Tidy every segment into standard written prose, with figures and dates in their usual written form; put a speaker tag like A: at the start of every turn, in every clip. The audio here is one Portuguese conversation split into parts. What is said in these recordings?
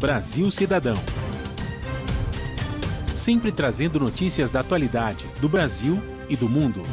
A: Brasil Cidadão. Sempre trazendo notícias da atualidade, do Brasil e do mundo.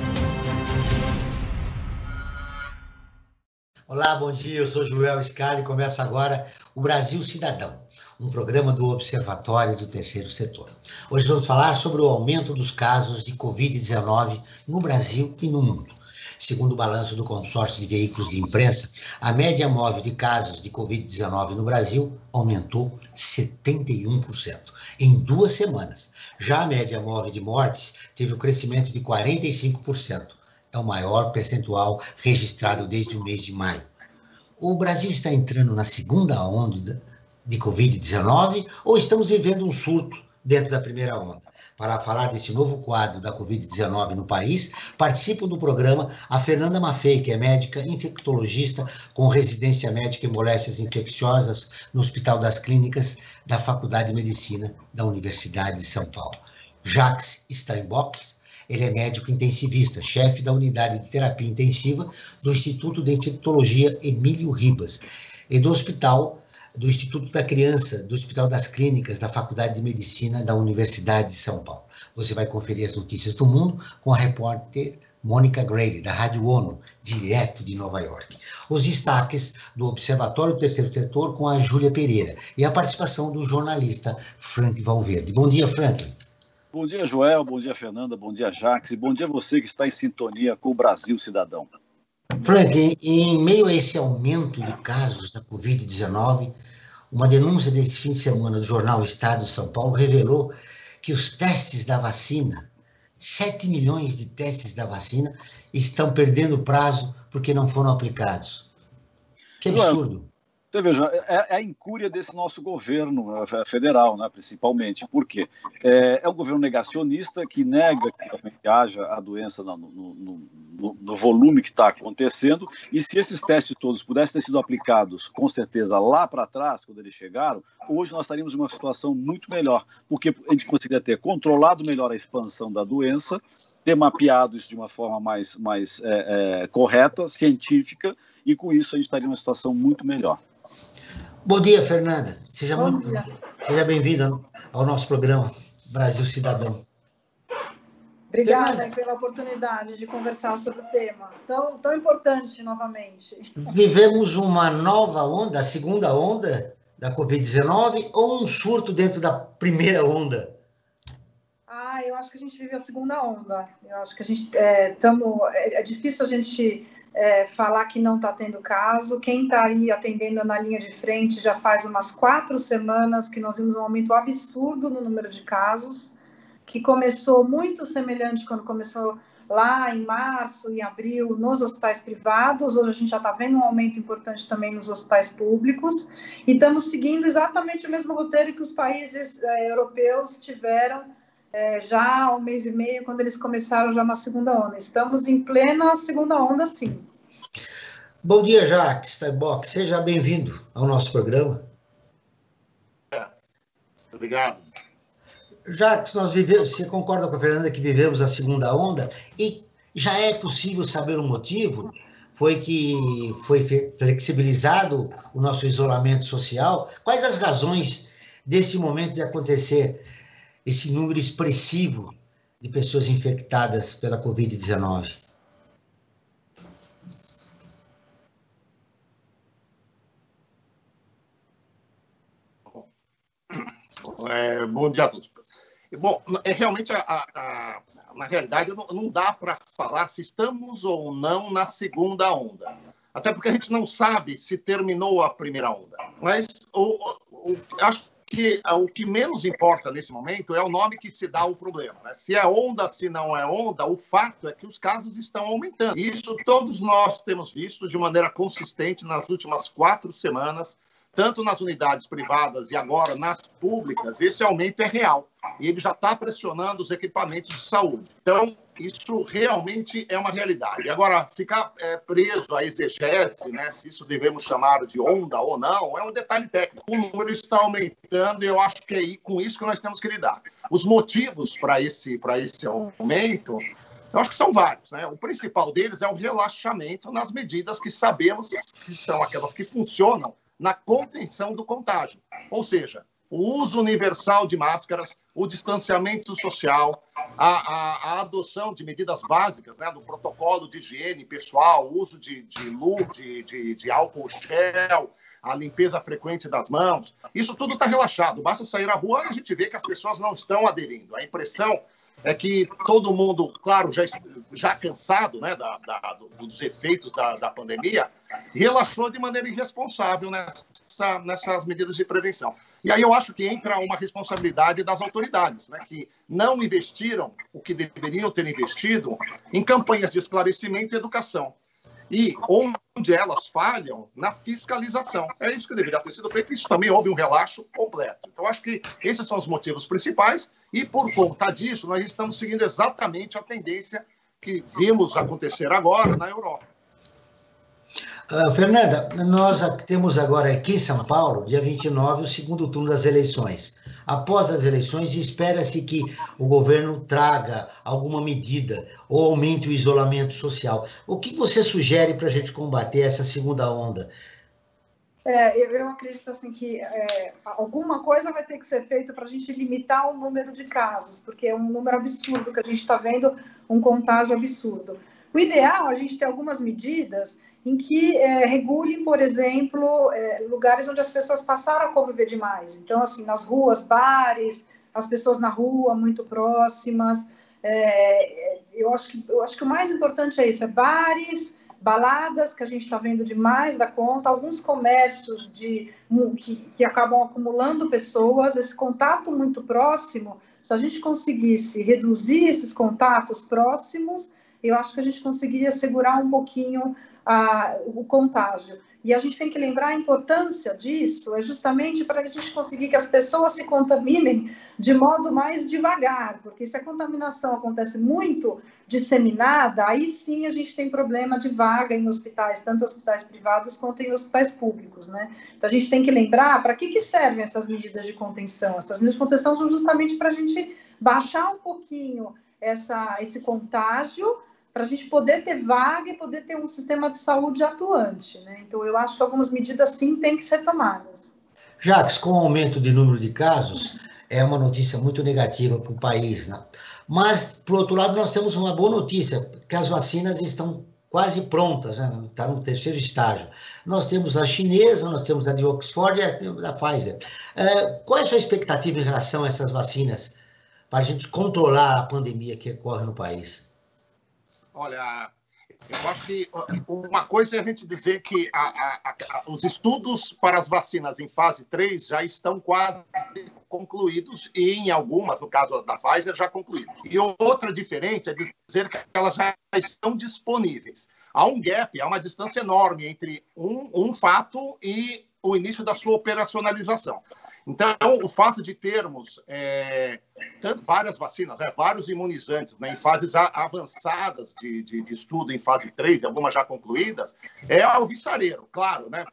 B: Olá, bom dia, eu sou Joel Scali e começa agora o Brasil Cidadão, um programa do Observatório do Terceiro Setor. Hoje vamos falar sobre o aumento dos casos de Covid-19 no Brasil e no mundo. Segundo o balanço do consórcio de veículos de imprensa, a média móvel de casos de Covid-19 no Brasil aumentou 71% em 2 semanas. Já a média móvel de mortes teve um crescimento de 45%. É o maior percentual registrado desde o mês de maio. O Brasil está entrando na segunda onda de Covid-19 ou estamos vivendo um surto dentro da primeira onda? Para falar desse novo quadro da Covid-19 no país, participam do programa a Fernanda Maffei, que é médica infectologista com residência médica em moléstias infecciosas no Hospital das Clínicas da Faculdade de Medicina da Universidade de São Paulo. Jacques Steinbock, ele é médico intensivista, chefe da unidade de terapia intensiva do Instituto de Infectologia Emílio Ribas e do Instituto da Criança, do Hospital das Clínicas da Faculdade de Medicina da Universidade de São Paulo. Você vai conferir as notícias do mundo com a repórter Mônica Grayle, da Rádio ONU, direto de Nova York. Os destaques do Observatório do Terceiro Setor com a Júlia Pereira e a participação do jornalista Frank Valverde. Bom dia, Frank.
C: Bom dia, Joel. Bom dia, Fernanda. Bom dia, Jacques. E bom dia a você que está em sintonia com o Brasil Cidadão.
B: Frank, em meio a esse aumento de casos da Covid-19, uma denúncia desse fim de semana do jornal Estado de São Paulo revelou que os testes da vacina, 7 milhões de testes da vacina, estão perdendo prazo porque não foram aplicados. Que absurdo.
C: Você veja, é a incúria desse nosso governo federal, né, principalmente. Por quê? É um governo negacionista que nega que realmente haja a doença no volume que está acontecendo, e se esses testes todos pudessem ter sido aplicados, com certeza, lá para trás, quando eles chegaram, hoje nós estaríamos em uma situação muito melhor, porque a gente conseguiria ter controlado melhor a expansão da doença, ter mapeado isso de uma forma mais correta, científica, e com isso a gente estaria em uma situação muito melhor.
B: Bom dia, Fernanda. Seja bem-vinda ao nosso programa Brasil Cidadão.
D: Obrigada pela oportunidade de conversar sobre o tema tão importante novamente.
B: Vivemos uma nova onda, a segunda onda da Covid-19 ou um surto dentro da primeira onda?
D: Eu acho que a gente vive a segunda onda. Eu acho que a gente é difícil a gente falar que não está tendo caso. Quem está aí atendendo na linha de frente já faz umas 4 semanas que nós vimos um aumento absurdo no número de casos, que começou muito semelhante quando começou lá em março e abril nos hospitais privados. Hoje a gente já está vendo um aumento importante também nos hospitais públicos e estamos seguindo exatamente o mesmo roteiro que os países europeus tiveram já há 1 mês e meio, quando eles começaram já na segunda onda. Estamos em plena segunda onda, sim.
B: Bom dia, Jacques Steinbock. Seja bem-vindo ao nosso programa.
E: Obrigado.
B: Jacques, você concorda com a Fernanda que vivemos a segunda onda? E já é possível saber o motivo? Foi que foi flexibilizado o nosso isolamento social? Quais as razões desse momento de acontecer esse número expressivo de pessoas infectadas pela Covid-19?
E: Bom dia a todos. Bom, realmente, na realidade, não dá para falar se estamos ou não na segunda onda. Até porque a gente não sabe se terminou a primeira onda. Mas acho que o que menos importa nesse momento é o nome que se dá ao problema, né? Se é onda, se não é onda, o fato é que os casos estão aumentando. Isso todos nós temos visto de maneira consistente nas últimas 4 semanas, tanto nas unidades privadas e agora nas públicas. Esse aumento é real e ele já está pressionando os equipamentos de saúde. Então, isso realmente é uma realidade. Agora, ficar preso à exegese, né, se isso devemos chamar de onda ou não, é um detalhe técnico. O número está aumentando e eu acho que é com isso que nós temos que lidar. Os motivos para esse aumento, eu acho que são vários, né? O principal deles é o relaxamento nas medidas que sabemos que são aquelas que funcionam na contenção do contágio. Ou seja, o uso universal de máscaras, o distanciamento social, a adoção de medidas básicas, né, do protocolo de higiene pessoal, o uso de álcool gel, a limpeza frequente das mãos. Isso tudo está relaxado. Basta sair à rua e a gente vê que as pessoas não estão aderindo. A impressão é que todo mundo, claro, já cansado, né, dos efeitos da pandemia, relaxou de maneira irresponsável nessas medidas de prevenção. E aí eu acho que entra uma responsabilidade das autoridades, né, que não investiram o que deveriam ter investido em campanhas de esclarecimento e educação. E onde elas falham, na fiscalização. É isso que deveria ter sido feito. Isso também houve um relaxo completo. Então, acho que esses são os motivos principais. E, por conta disso, nós estamos seguindo exatamente a tendência que vimos acontecer agora na Europa.
B: Fernanda, nós temos agora aqui em São Paulo, dia 29, o segundo turno das eleições. Após as eleições, espera-se que o governo traga alguma medida ou aumente o isolamento social. O que você sugere para a gente combater essa segunda onda?
D: Eu acredito assim, que alguma coisa vai ter que ser feita para a gente limitar o número de casos, porque é um número absurdo que a gente está vendo, um contágio absurdo. O ideal é a gente ter algumas medidas em que regulem, por exemplo, lugares onde as pessoas passaram a conviver demais. Então, assim, nas ruas, bares, as pessoas na rua, muito próximas. Eu acho que o mais importante é isso, bares, baladas, que a gente está vendo demais da conta, alguns comércios que acabam acumulando pessoas, esse contato muito próximo. Se a gente conseguisse reduzir esses contatos próximos, eu acho que a gente conseguiria segurar um pouquinho o contágio. E a gente tem que lembrar a importância disso, é justamente para a gente conseguir que as pessoas se contaminem de modo mais devagar, porque se a contaminação acontece muito disseminada, aí sim a gente tem problema de vaga em hospitais, tanto hospitais privados quanto em hospitais públicos, né? Então a gente tem que lembrar para que servem essas medidas de contenção. Essas medidas de contenção são justamente para a gente baixar um pouquinho esse contágio, para a gente poder ter vaga e poder ter um sistema de saúde atuante, né? Então, eu acho que algumas medidas, sim, têm que ser tomadas.
B: Jacques, com o aumento de número de casos, é uma notícia muito negativa para o país, né? Mas, por outro lado, nós temos uma boa notícia, que as vacinas estão quase prontas, né? Está no terceiro estágio. Nós temos a chinesa, nós temos a de Oxford e a da Pfizer. Qual é a sua expectativa em relação a essas vacinas para a gente controlar a pandemia que ocorre no país?
E: Olha, eu acho que uma coisa é a gente dizer que os estudos para as vacinas em fase 3 já estão quase concluídos e em algumas, no caso da Pfizer, já concluídos. E outra diferente é dizer que elas já estão disponíveis. Há um gap, há uma distância enorme entre um fato e o início da sua operacionalização. Então, o fato de termos várias vacinas, vários imunizantes, né, em fases avançadas de estudo, em fase 3, algumas já concluídas, é alvissareiro, claro, né,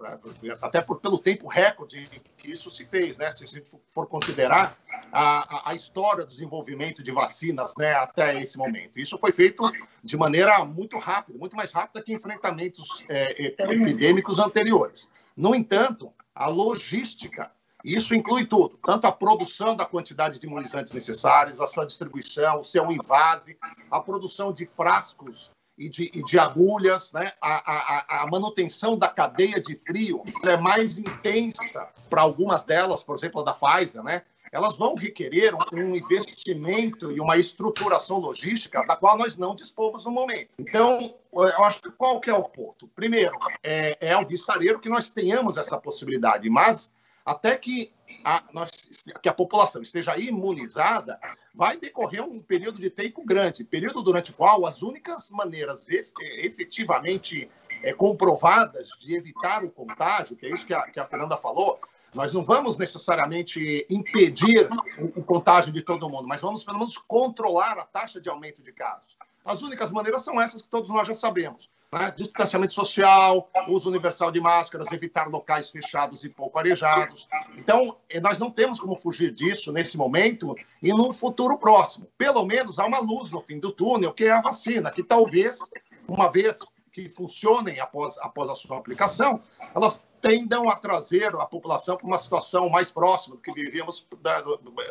E: até pelo tempo recorde que isso se fez, né, se a gente for considerar a história do desenvolvimento de vacinas, né, até esse momento. Isso foi feito de maneira muito rápida, muito mais rápida que enfrentamentos epidêmicos anteriores. No entanto, a logística, isso inclui tudo, tanto a produção da quantidade de imunizantes necessários, a sua distribuição, o seu invase, a produção de frascos e de agulhas, né? A manutenção da cadeia de frio é mais intensa para algumas delas, por exemplo, a da Pfizer, né? Elas vão requerer um investimento e uma estruturação logística da qual nós não dispomos no momento. Então, eu acho que qual que é o ponto? Primeiro, é alvissareiro que nós tenhamos essa possibilidade, mas até que a população esteja imunizada, vai decorrer um período de tempo grande, período durante o qual as únicas maneiras efetivamente comprovadas de evitar o contágio, que é isso que a Fernanda falou, nós não vamos necessariamente impedir o contágio de todo mundo, mas vamos, pelo menos, controlar a taxa de aumento de casos. As únicas maneiras são essas que todos nós já sabemos, né? Distanciamento social, uso universal de máscaras, evitar locais fechados e pouco arejados. Então, nós não temos como fugir disso nesse momento e num futuro próximo. Pelo menos há uma luz no fim do túnel, que é a vacina, que talvez, uma vez que funcionem após a sua aplicação, elas tendam a trazer a população para uma situação mais próxima do que vivíamos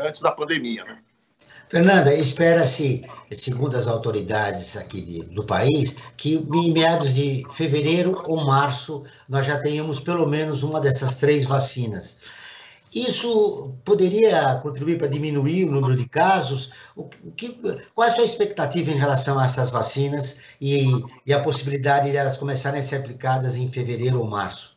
E: antes da pandemia, né?
B: Fernanda, espera-se, segundo as autoridades aqui do país, que em meados de fevereiro ou março nós já tenhamos pelo menos uma dessas 3 vacinas. Isso poderia contribuir para diminuir o número de casos? Qual é a sua expectativa em relação a essas vacinas e a possibilidade de elas começarem a ser aplicadas em fevereiro ou março?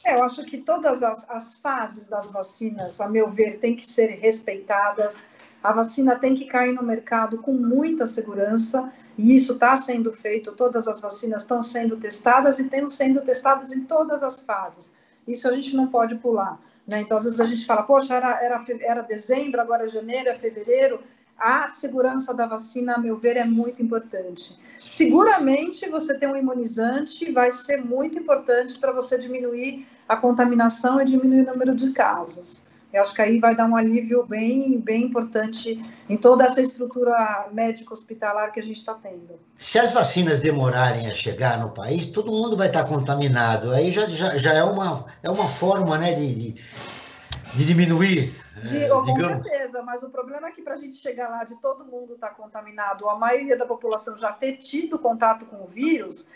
D: Eu acho que todas as fases das vacinas, a meu ver, têm que ser respeitadas. A vacina tem que cair no mercado com muita segurança, e isso está sendo feito. Todas as vacinas estão sendo testadas e estão sendo testadas em todas as fases. Isso a gente não pode pular, né? Então, às vezes a gente fala, poxa, era dezembro, agora é janeiro, é fevereiro. A segurança da vacina, a meu ver, é muito importante. Seguramente, você ter um imunizante vai ser muito importante para você diminuir a contaminação e diminuir o número de casos. Eu acho que aí vai dar um alívio bem, bem importante em toda essa estrutura médico-hospitalar que a gente está tendo.
B: Se as vacinas demorarem a chegar no país, todo mundo vai estar contaminado. Aí já é uma forma, né, de diminuir,
D: Com
B: digamos.
D: certeza, mas o problema é que para a gente chegar lá de todo mundo estar contaminado, a maioria da população já ter tido contato com o vírus,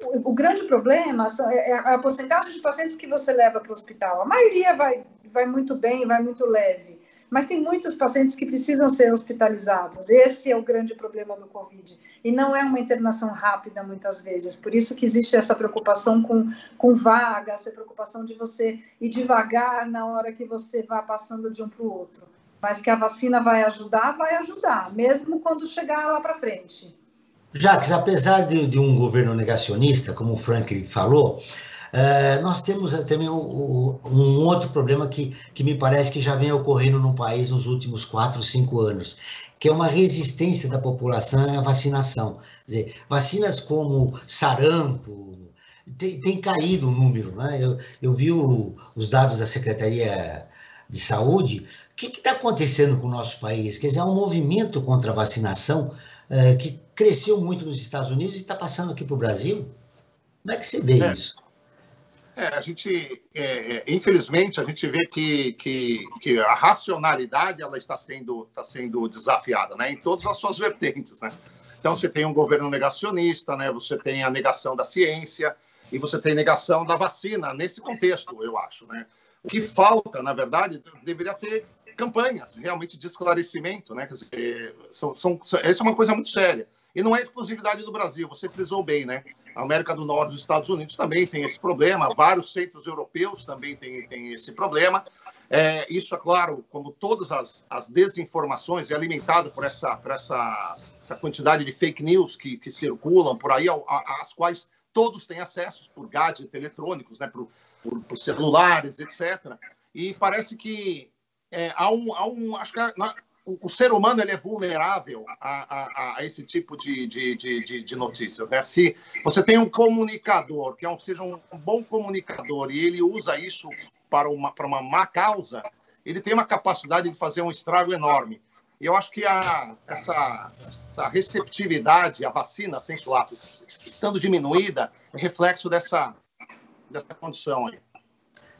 D: o grande problema é a porcentagem de pacientes que você leva para o hospital. A maioria vai muito bem, vai muito leve, mas tem muitos pacientes que precisam ser hospitalizados. Esse é o grande problema do Covid. E não é uma internação rápida, muitas vezes. Por isso que existe essa preocupação com vaga, essa preocupação de você ir devagar na hora que você vai passando de um para o outro. Mas que a vacina vai ajudar, mesmo quando chegar lá para frente.
B: Jacques, apesar de um governo negacionista, como o Franklin falou, nós temos também um outro problema que me parece que já vem ocorrendo no país nos últimos 4, 5 anos, que é uma resistência da população à vacinação. Quer dizer, vacinas como sarampo, tem caído o número, né? Eu vi os dados da Secretaria de Saúde. O que está acontecendo com o nosso país? Quer dizer, há um movimento contra a vacinação que cresceu muito nos Estados Unidos e está passando aqui para o Brasil. Como é que você vê isso?
E: A gente, infelizmente, a gente vê que a racionalidade ela está sendo desafiada, né, em todas as suas vertentes, né? Então, você tem um governo negacionista, né? Você tem a negação da ciência e você tem a negação da vacina nesse contexto, eu acho, né? O que falta, na verdade, deveria ter campanhas realmente de esclarecimento, né? Quer dizer, essa é uma coisa muito séria. E não é exclusividade do Brasil, você frisou bem, né? A América do Norte e os Estados Unidos também tem esse problema, vários centros europeus também têm esse problema. Isso, é claro, como todas as desinformações, é alimentado por essa quantidade de fake news que circulam por aí, às quais todos têm acesso por gadgets eletrônicos, né? por celulares, etc. E parece que acho que o ser humano ele é vulnerável a esse tipo de notícias, né? Se você tem um comunicador, que seja um bom comunicador, e ele usa isso para uma má causa, ele tem uma capacidade de fazer um estrago enorme. E eu acho que essa receptividade à vacina, sem lato, estando diminuída, é reflexo dessa condição aí.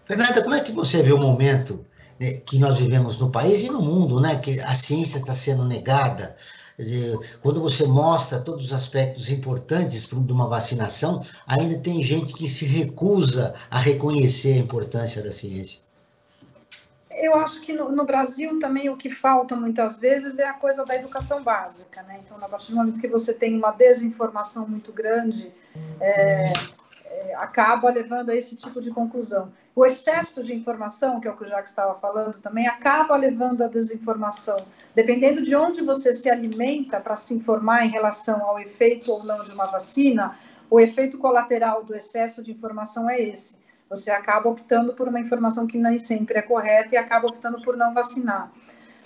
B: Fernanda, como é que você vê o momento que nós vivemos no país e no mundo, né? Que a ciência está sendo negada? Quer dizer, quando você mostra todos os aspectos importantes de uma vacinação, ainda tem gente que se recusa a reconhecer a importância da ciência.
D: Eu acho que no Brasil também o que falta muitas vezes é a coisa da educação básica, né? Então, a partir do momento que você tem uma desinformação muito grande, acaba levando a esse tipo de conclusão. O excesso de informação, que é o que o Jacques estava falando também, acaba levando à desinformação. Dependendo de onde você se alimenta para se informar em relação ao efeito ou não de uma vacina, o efeito colateral do excesso de informação é esse. Você acaba optando por uma informação que nem sempre é correta e acaba optando por não vacinar.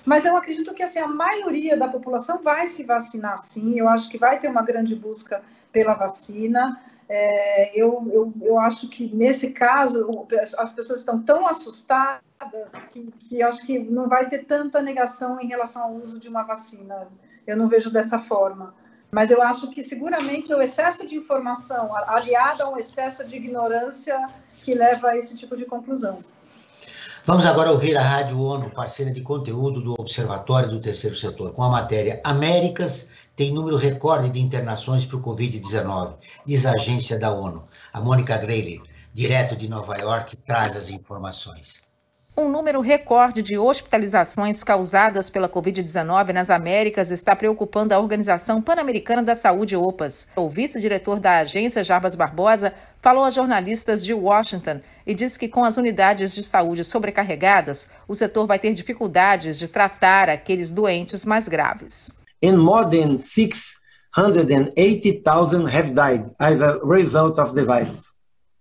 D: Mas eu acredito que assim, a maioria da população vai se vacinar sim, eu acho que vai ter uma grande busca pela vacina. Eu acho que, nesse caso, as pessoas estão tão assustadas que eu acho que não vai ter tanta negação em relação ao uso de uma vacina. Eu não vejo dessa forma. Mas eu acho que seguramente o excesso de informação, aliado a um excesso de ignorância, que leva a esse tipo de conclusão.
B: Vamos agora ouvir a Rádio ONU, parceira de conteúdo do Observatório do Terceiro Setor, com a matéria Américas tem número recorde de internações para o Covid-19, diz a agência da ONU. A Mônica Grayle, direto de Nova York, traz as informações.
F: Um número recorde de hospitalizações causadas pela Covid-19 nas Américas está preocupando a Organização Pan-Americana da Saúde, OPAS. O vice-diretor da agência, Jarbas Barbosa, falou a jornalistas de Washington e disse que com as unidades de saúde sobrecarregadas, o setor vai ter dificuldades de tratar aqueles doentes mais graves.
G: And more than 680,000 have died as a result of the virus.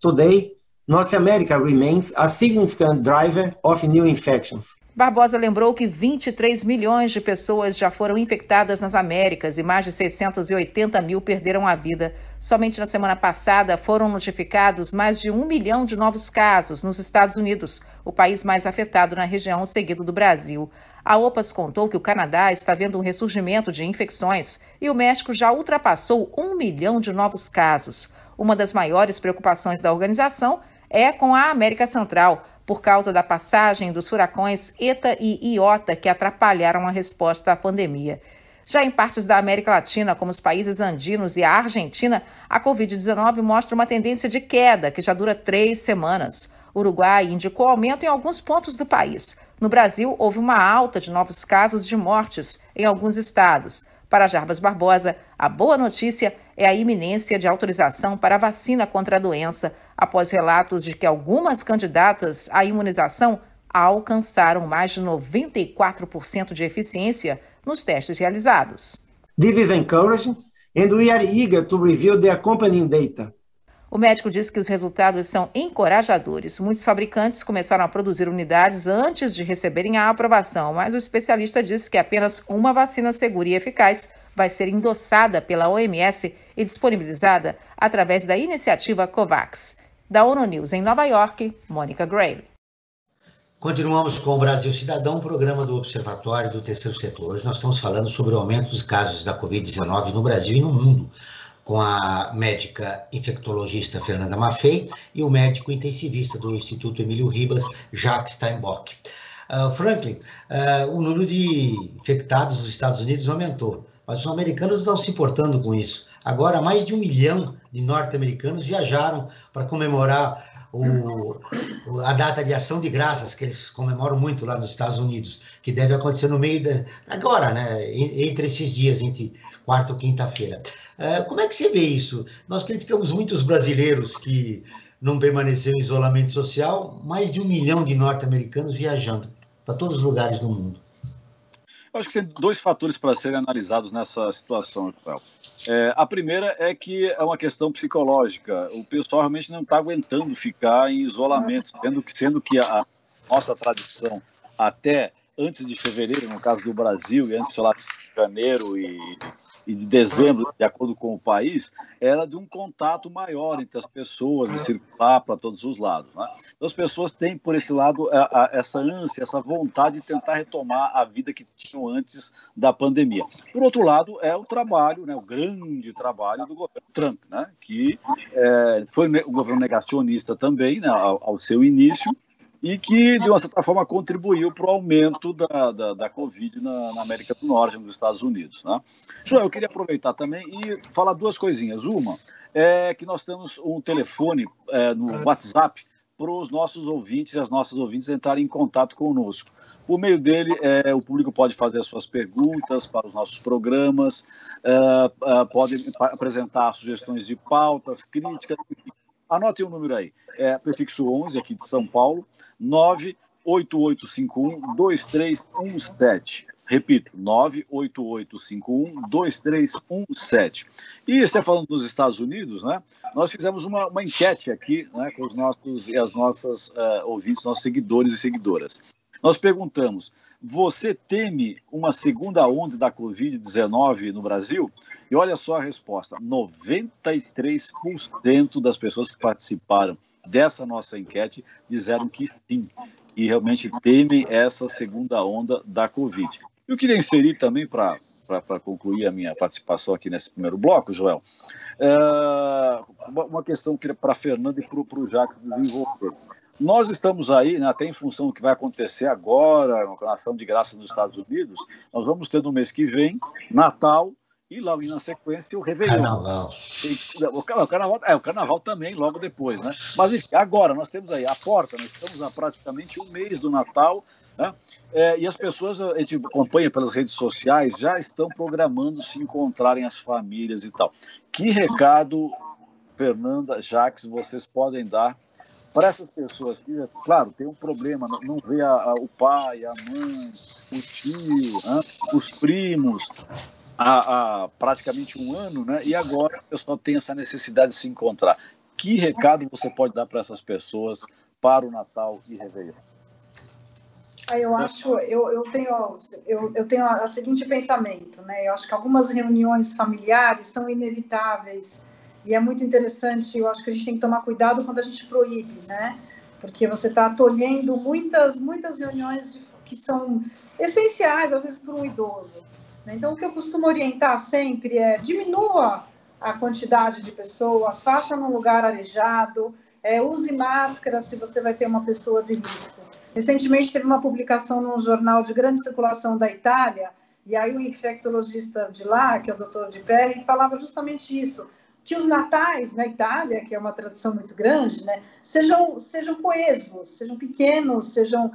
G: Today, North America remains a significant driver of new infections.
F: Barbosa lembrou que 23 milhões de pessoas já foram infectadas nas Américas e mais de 680 mil perderam a vida. Somente na semana passada foram notificados mais de 1 milhão de novos casos nos Estados Unidos, o país mais afetado na região, seguido do Brasil. A OPAS contou que o Canadá está vendo um ressurgimento de infecções e o México já ultrapassou 1 milhão de novos casos. Uma das maiores preocupações da organização é com a América Central, por causa da passagem dos furacões Eta e Iota, que atrapalharam a resposta à pandemia. Já em partes da América Latina, como os países andinos e a Argentina, a Covid-19 mostra uma tendência de queda, que já dura 3 semanas. O Uruguai indicou aumento em alguns pontos do país. No Brasil, houve uma alta de novos casos de mortes em alguns estados. Para Jarbas Barbosa, a boa notícia é a iminência de autorização para a vacina contra a doença, após relatos de que algumas candidatas à imunização alcançaram mais de 94% de eficiência nos testes realizados.
G: This is encouraging, and we are eager to review the accompanying data.
F: O médico disse que os resultados são encorajadores. Muitos fabricantes começaram a produzir unidades antes de receberem a aprovação, mas o especialista disse que apenas uma vacina segura e eficaz vai ser endossada pela OMS e disponibilizada através da iniciativa COVAX. Da ONU News em Nova York, Mônica Grayle.
B: Continuamos com o Brasil Cidadão, programa do Observatório do Terceiro Setor. Hoje nós estamos falando sobre o aumento dos casos da Covid-19 no Brasil e no mundo, com a médica infectologista Fernanda Maffei e o médico intensivista do Instituto Emílio Ribas, Jacques Steinbock. Franklin, o número de infectados nos Estados Unidos aumentou, mas os americanos não estão se importando com isso. Agora, mais de 1 milhão de norte-americanos viajaram para comemorar a data de ação de graças, que eles comemoram muito lá nos Estados Unidos, que deve acontecer no meio agora, né, entre esses dias, entre quarta ou quinta-feira. Como é que você vê isso? Nós criticamos muito os brasileiros que não permaneceram em isolamento social, mais de 1 milhão de norte-americanos viajando para todos os lugares do mundo.
C: Eu acho que tem 2 fatores para serem analisados nessa situação, Rafael. A primeira é que é uma questão psicológica. O pessoal realmente não está aguentando ficar em isolamento, sendo que a nossa tradição, até antes de fevereiro, no caso do Brasil, e antes, sei lá, de janeiro e de dezembro, de acordo com o país, era de um contato maior entre as pessoas, de circular para todos os lados, né? Então, as pessoas têm, por esse lado, essa ânsia, essa vontade de tentar retomar a vida que tinham antes da pandemia. Por outro lado, é o trabalho, né, o grande trabalho do governo Trump, né, que foi um governo negacionista também, né, ao seu início, e que, de uma certa forma, contribuiu para o aumento da Covid na América do Norte, nos Estados Unidos, né? Eu queria aproveitar também e falar 2 coisinhas. Uma é que nós temos um telefone no WhatsApp para os nossos ouvintes e as nossas ouvintes entrarem em contato conosco. Por meio dele, o público pode fazer as suas perguntas para os nossos programas, pode apresentar sugestões de pautas, críticas, enfim. Anotem o número aí, prefixo 11, aqui de São Paulo, 98851-2317. Repito, 98851-2317. E você falando dos Estados Unidos, né, nós fizemos uma enquete aqui, né, com os nossos e as nossas ouvintes, nossos seguidores e seguidoras. Nós perguntamos, você teme uma segunda onda da Covid-19 no Brasil? E olha só a resposta, 93% das pessoas que participaram dessa nossa enquete disseram que sim, e realmente temem essa segunda onda da Covid. Eu queria inserir também, para para concluir a minha participação aqui nesse primeiro bloco, Joel, uma questão para a Fernanda e para o Jacques desenvolver. Nós estamos aí, né, até em função do que vai acontecer agora, na ação de graças nos Estados Unidos, nós vamos ter no mês que vem Natal e logo na sequência o Réveillon.
B: Carnaval.
C: O Carnaval também, logo depois, né? Mas enfim, agora nós temos aí a porta, nós estamos há praticamente um mês do Natal, né? E as pessoas, a gente acompanha pelas redes sociais, já estão programando se encontrarem as famílias e tal. Que recado, Fernanda, Jacques, vocês podem dar para essas pessoas que, claro, tem um problema, não vê o pai, a mãe, o tio, né, os primos, há praticamente um ano, né? E agora o pessoal tem essa necessidade de se encontrar. Que recado você pode dar para essas pessoas para o Natal e Réveillon?
D: Eu tenho o seguinte pensamento, né? Eu acho que algumas reuniões familiares são inevitáveis e é muito interessante. Eu acho que a gente tem que tomar cuidado quando a gente proíbe, né? Porque você está tolhendo muitas reuniões que são essenciais, às vezes, para um idoso. Então, o que eu costumo orientar sempre é diminua a quantidade de pessoas, faça num lugar arejado, use máscara se você vai ter uma pessoa de risco. Recentemente teve uma publicação num jornal de grande circulação da Itália, e aí o infectologista de lá, que é o Dr. Di Perri, falava justamente isso, que os natais na Itália, que é uma tradição muito grande, né, sejam coesos, sejam pequenos, sejam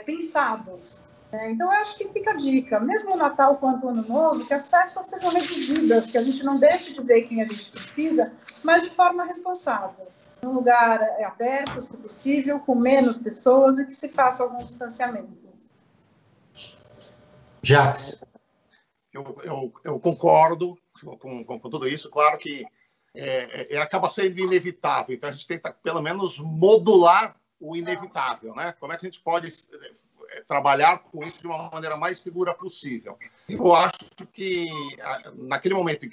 D: pensados. Então, eu acho que fica a dica, mesmo o Natal quanto o Ano Novo, que as festas sejam reduzidas, que a gente não deixe de ver quem a gente precisa, mas de forma responsável. Num lugar aberto, se possível, com menos pessoas e que se faça algum distanciamento.
B: Jacques.
E: Eu concordo com tudo isso. Claro que acaba sendo inevitável, então a gente tenta, pelo menos, modular o inevitável, né? Como é que a gente pode trabalhar com isso de uma maneira mais segura possível? Eu acho que, naquele momento,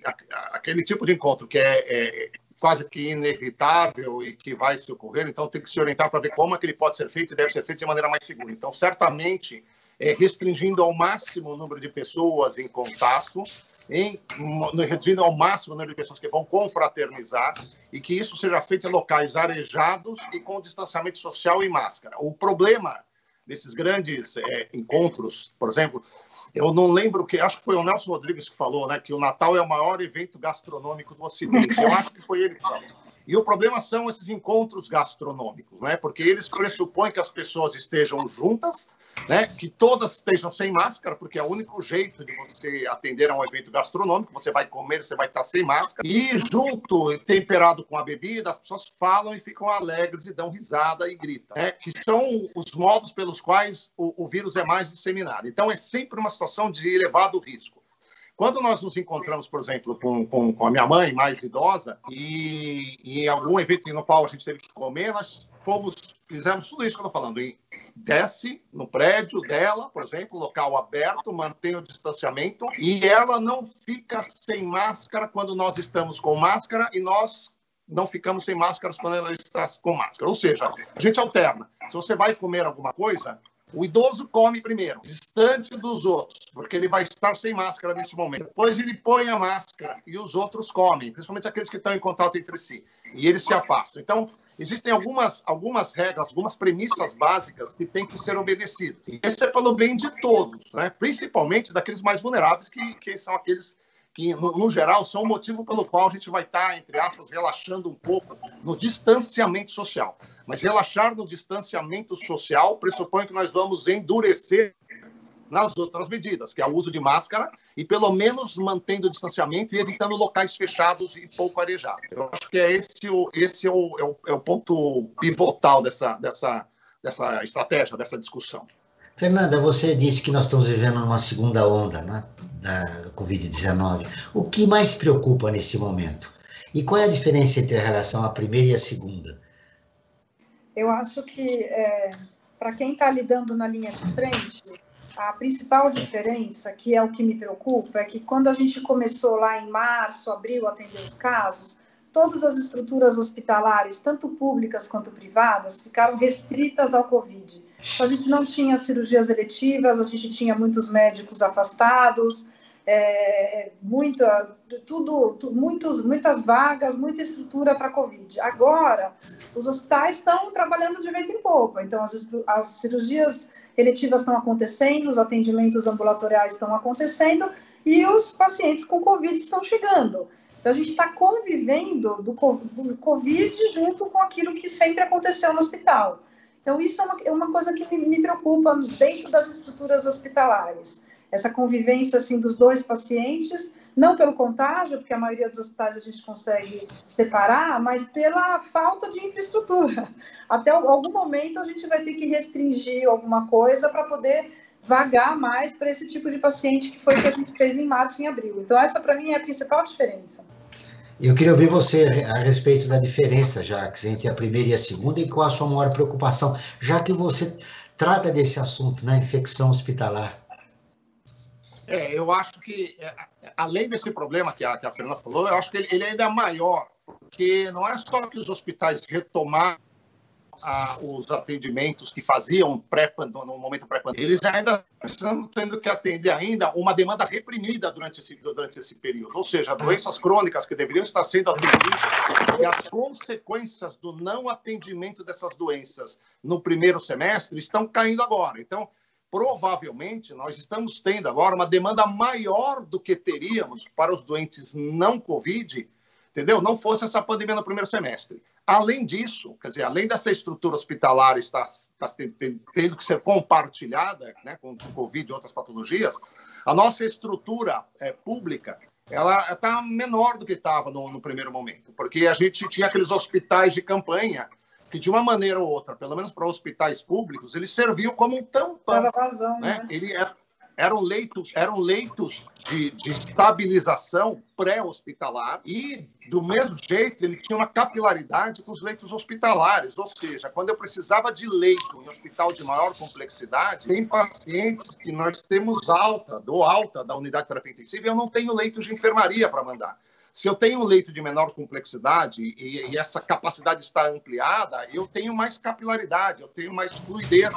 E: aquele tipo de encontro que é quase que inevitável e que vai se ocorrer, então tem que se orientar para ver como é que ele pode ser feito e deve ser feito de maneira mais segura. Então, certamente, restringindo ao máximo o número de pessoas em contato, reduzindo ao máximo o número de pessoas que vão confraternizar e que isso seja feito em locais arejados e com distanciamento social e máscara. O problema desses grandes encontros, por exemplo, eu não lembro acho que foi o Nelson Rodrigues que falou, né, que o Natal é o maior evento gastronômico do Ocidente. Eu acho que foi ele que falou. E o problema são esses encontros gastronômicos, né, porque eles pressupõem que as pessoas estejam juntas, né, que todas estejam sem máscara, porque é o único jeito de você atender a um evento gastronômico. Você vai comer, você vai estar sem máscara. E junto, temperado com a bebida, as pessoas falam e ficam alegres e dão risada e gritam, né, que são os modos pelos quais o vírus é mais disseminado. Então, é sempre uma situação de elevado risco. Quando nós nos encontramos, por exemplo, com a minha mãe mais idosa e em algum evento no qual a gente teve que comer, nós fizemos tudo isso que eu estou falando. E desce no prédio dela, por exemplo, local aberto, mantém o distanciamento e ela não fica sem máscara quando nós estamos com máscara e nós não ficamos sem máscaras quando ela está com máscara. Ou seja, a gente alterna. Se você vai comer alguma coisa, o idoso come primeiro, distante dos outros, porque ele vai estar sem máscara nesse momento. Depois ele põe a máscara e os outros comem, principalmente aqueles que estão em contato entre si, e eles se afastam. Então, existem algumas regras, algumas premissas básicas que têm que ser obedecidas. E esse é pelo bem de todos, né? Principalmente daqueles mais vulneráveis, que são aqueles que, no geral, são o motivo pelo qual a gente vai estar, entre aspas, relaxando um pouco no distanciamento social. Mas relaxar no distanciamento social pressupõe que nós vamos endurecer nas outras medidas, que é o uso de máscara e, pelo menos, mantendo o distanciamento e evitando locais fechados e pouco arejados. Eu acho que esse é o ponto pivotal dessa estratégia, dessa discussão.
B: Fernanda, você disse que nós estamos vivendo uma segunda onda, né, da Covid-19. O que mais preocupa nesse momento? E qual é a diferença entre a relação à primeira e à segunda?
D: Eu acho que, para quem está lidando na linha de frente, a principal diferença, que é o que me preocupa, é que quando a gente começou lá em março, abril, a atender os casos, todas as estruturas hospitalares, tanto públicas quanto privadas, ficaram restritas ao Covid. Então, a gente não tinha cirurgias eletivas, a gente tinha muitos médicos afastados, muitas vagas, muita estrutura para Covid. Agora, os hospitais estão trabalhando de vento em popa, então as cirurgias eletivas estão acontecendo, os atendimentos ambulatoriais estão acontecendo e os pacientes com Covid estão chegando. Então, a gente está convivendo do Covid junto com aquilo que sempre aconteceu no hospital. Então, isso é uma coisa que me preocupa dentro das estruturas hospitalares. Essa convivência, assim, dos dois pacientes, não pelo contágio, porque a maioria dos hospitais a gente consegue separar, mas pela falta de infraestrutura. Até algum momento a gente vai ter que restringir alguma coisa para poder vagar mais para esse tipo de paciente, que foi o que a gente fez em março e em abril. Então, essa, para mim, é a principal diferença.
B: Eu queria ouvir você a respeito da diferença, Jacques, entre a primeira e a segunda, e qual a sua maior preocupação, já que você trata desse assunto, né, infecção hospitalar.
E: Eu acho que, além desse problema que a Fernanda falou, eu acho que ele ainda é maior, porque não é só que os hospitais retomaram os atendimentos que faziam no momento pré-pandemia, eles ainda estão tendo que atender ainda uma demanda reprimida durante esse período, ou seja, doenças crônicas que deveriam estar sendo atendidas e as consequências do não atendimento dessas doenças no primeiro semestre estão caindo agora. Então, provavelmente, nós estamos tendo agora uma demanda maior do que teríamos para os doentes não Covid, entendeu? Não fosse essa pandemia no primeiro semestre. Além disso, quer dizer, além dessa estrutura hospitalar estar tendo que ser compartilhada, né, com Covid e outras patologias, a nossa estrutura pública, ela está menor do que estava no primeiro momento, porque a gente tinha aqueles hospitais de campanha que, de uma maneira ou outra, pelo menos para hospitais públicos, ele serviu como um tampão.
D: Dava vazão, né?
E: Eram leitos de estabilização pré-hospitalar e, do mesmo jeito, ele tinha uma capilaridade com os leitos hospitalares. Ou seja, quando eu precisava de leito em hospital de maior complexidade, tem pacientes que nós temos alta da unidade de terapia intensiva e eu não tenho leitos de enfermaria para mandar. Se eu tenho um leito de menor complexidade e essa capacidade está ampliada, eu tenho mais capilaridade, eu tenho mais fluidez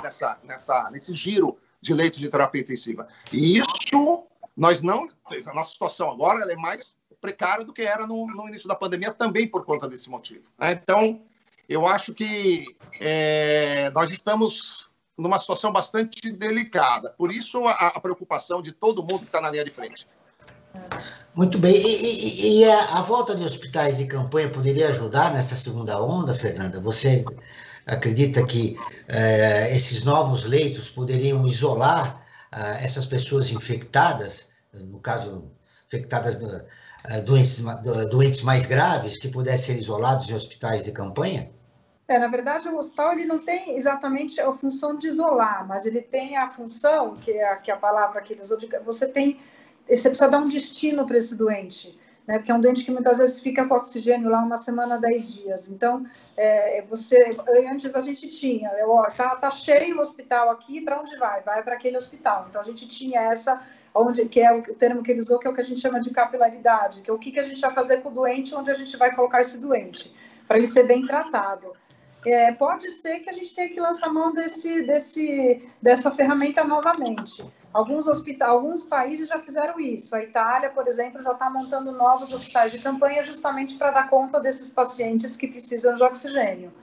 E: nesse giro de leitos de terapia intensiva. E isso, a nossa situação agora ela é mais precária do que era no início da pandemia, também por conta desse motivo. Então, eu acho que nós estamos numa situação bastante delicada. Por isso, a preocupação de todo mundo que está na linha de frente.
B: Muito bem. E a volta de hospitais de campanha poderia ajudar nessa segunda onda, Fernanda? Você acredita que esses novos leitos poderiam isolar essas pessoas infectadas, no caso, infectadas doentes mais graves, que pudessem ser isolados em hospitais de campanha?
D: Na verdade, o hospital ele não tem exatamente a função de isolar, mas ele tem a função, que é a palavra que ele usou, você precisa dar um destino para esse doente, né? Porque é um doente que muitas vezes fica com oxigênio lá uma semana, 10 dias. Então, antes a gente tinha, tá cheio o hospital aqui, para onde vai? Vai para aquele hospital. Então, a gente tinha que é o termo que ele usou, que é o que a gente chama de capilaridade, que é o que a gente vai fazer com o doente, onde a gente vai colocar esse doente, para ele ser bem tratado. Pode ser que a gente tenha que lançar mão dessa ferramenta novamente. Alguns países já fizeram isso. A Itália, por exemplo, já está montando novos hospitais de campanha justamente para dar conta desses pacientes que precisam de oxigênio.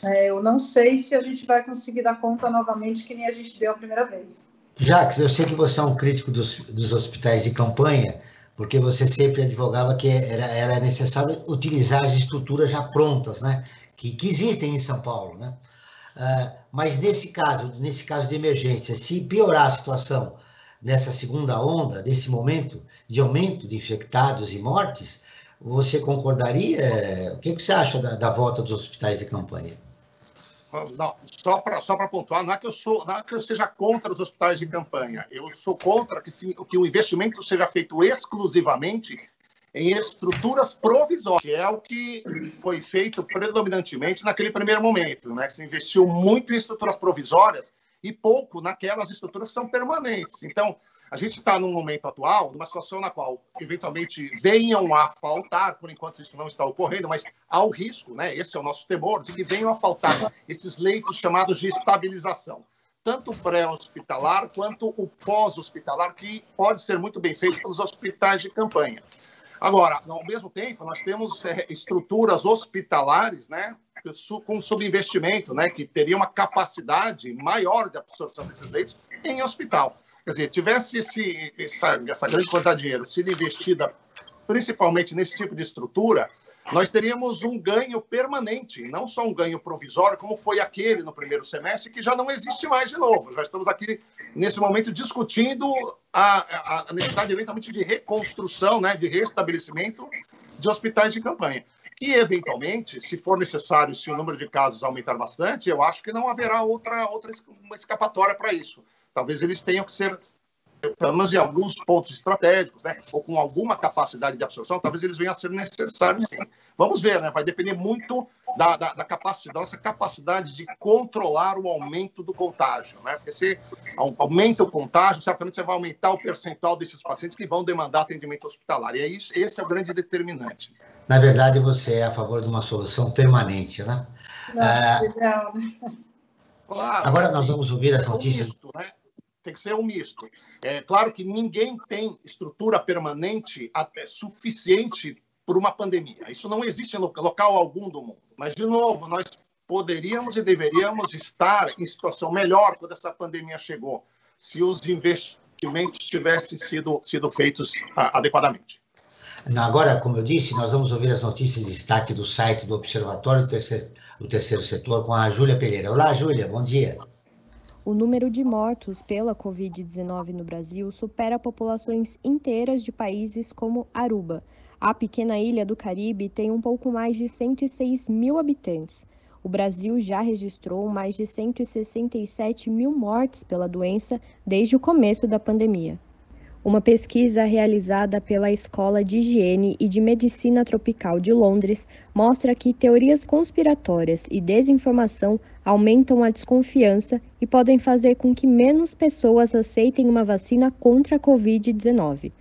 D: Eu não sei se a gente vai conseguir dar conta novamente que nem a gente deu a primeira vez.
B: Jacques, eu sei que você é um crítico dos hospitais de campanha, porque você sempre advogava que era necessário utilizar as estruturas já prontas, né? Que existem em São Paulo, né? Mas nesse caso de emergência, se piorar a situação nessa segunda onda, desse momento de aumento de infectados e mortes, você concordaria? O que você acha da volta dos hospitais de campanha?
E: Não, só para pontuar, não é que eu seja contra os hospitais de campanha. Eu sou contra que o investimento seja feito exclusivamente em estruturas provisórias, que é o que foi feito predominantemente naquele primeiro momento, né? Que se investiu muito em estruturas provisórias e pouco naquelas estruturas que são permanentes. Então, a gente está num momento atual, numa situação na qual, eventualmente, venham a faltar, por enquanto isso não está ocorrendo, mas há o risco, né? Esse é o nosso temor, de que venham a faltar esses leitos chamados de estabilização. tanto o pré-hospitalar quanto o pós-hospitalar, que pode ser muito bem feito pelos hospitais de campanha. Agora, ao mesmo tempo, nós temos estruturas hospitalares, né, com subinvestimento, né, que teria uma capacidade maior de absorção desses leitos em hospital. Quer dizer, tivesse essa grande quantidade de dinheiro sendo investida principalmente nesse tipo de estrutura, nós teríamos um ganho permanente, não só um ganho provisório, como foi aquele no primeiro semestre, que já não existe mais de novo. Já estamos aqui, nesse momento, discutindo a necessidade, eventualmente, de reconstrução, né, de restabelecimento de hospitais de campanha. E, eventualmente, se for necessário, se o número de casos aumentar bastante, eu acho que não haverá uma escapatória para isso. Talvez eles tenham que ser, pelo menos em alguns pontos estratégicos, né, ou com alguma capacidade de absorção, talvez eles venham a ser necessários, sim. Vamos ver, né? Vai depender muito da nossa capacidade de controlar o aumento do contágio, né? Porque se aumenta o contágio, certamente você vai aumentar o percentual desses pacientes que vão demandar atendimento hospitalar. E é isso, esse é o grande determinante.
B: Na verdade, você é a favor de uma solução permanente, né?
E: Claro,
B: agora nós vamos ouvir as notícias.
E: Misto, né? Tem que ser um misto. É claro que ninguém tem estrutura permanente até suficiente por uma pandemia. Isso não existe em local algum do mundo. Mas, de novo, nós poderíamos e deveríamos estar em situação melhor quando essa pandemia chegou, se os investimentos tivessem sido feitos adequadamente.
B: Agora, como eu disse, nós vamos ouvir as notícias de destaque do site do Observatório do Terceiro Setor com a Júlia Pereira. Olá, Júlia, bom dia.
H: O número de mortos pela Covid-19 no Brasil supera populações inteiras de países como Aruba. A pequena ilha do Caribe tem um pouco mais de 106 mil habitantes. O Brasil já registrou mais de 167 mil mortes pela doença desde o começo da pandemia. Uma pesquisa realizada pela Escola de Higiene e de Medicina Tropical de Londres mostra que teorias conspiratórias e desinformação aumentam a desconfiança e podem fazer com que menos pessoas aceitem uma vacina contra a Covid-19.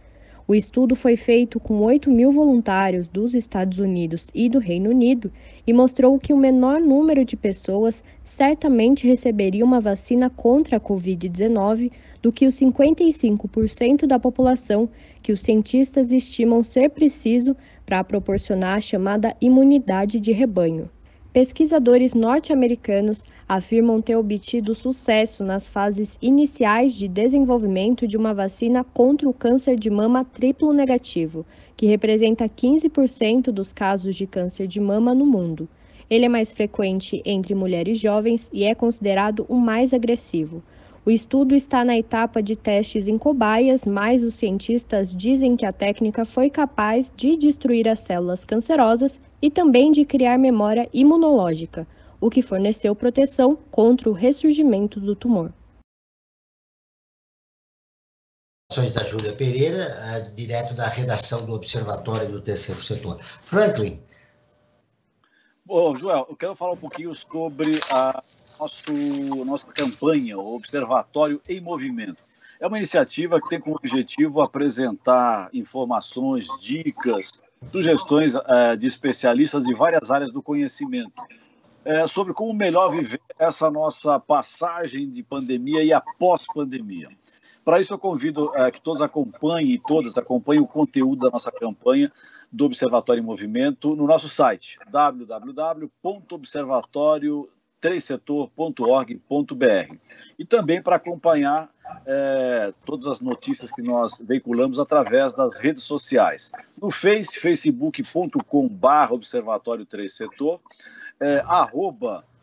H: O estudo foi feito com 8 mil voluntários dos Estados Unidos e do Reino Unido e mostrou que o menor número de pessoas certamente receberia uma vacina contra a Covid-19 do que os 55% da população que os cientistas estimam ser preciso para proporcionar a chamada imunidade de rebanho. Pesquisadores norte-americanos afirmam ter obtido sucesso nas fases iniciais de desenvolvimento de uma vacina contra o câncer de mama triplo negativo, que representa 15% dos casos de câncer de mama no mundo. Ele é mais frequente entre mulheres jovens e é considerado o mais agressivo. O estudo está na etapa de testes em cobaias, mas os cientistas dizem que a técnica foi capaz de destruir as células cancerosas e também de criar memória imunológica, o que forneceu proteção contra o ressurgimento do tumor.
B: Da Júlia Pereira, direto da redação do Observatório do Terceiro Setor. Franklin.
C: Bom, Joel, eu quero falar um pouquinho sobre a nossa campanha, o Observatório em Movimento. É uma iniciativa que tem como objetivo apresentar informações, dicas, sugestões de especialistas de várias áreas do conhecimento sobre como melhor viver essa nossa passagem de pandemia e a pós-pandemia. Para isso, eu convido que todos acompanhem o conteúdo da nossa campanha do Observatório em Movimento no nosso site, www.observatório3setor.org.br. E também para acompanhar todas as notícias que nós veiculamos através das redes sociais. No facebook.com/Observatório 3 Setor,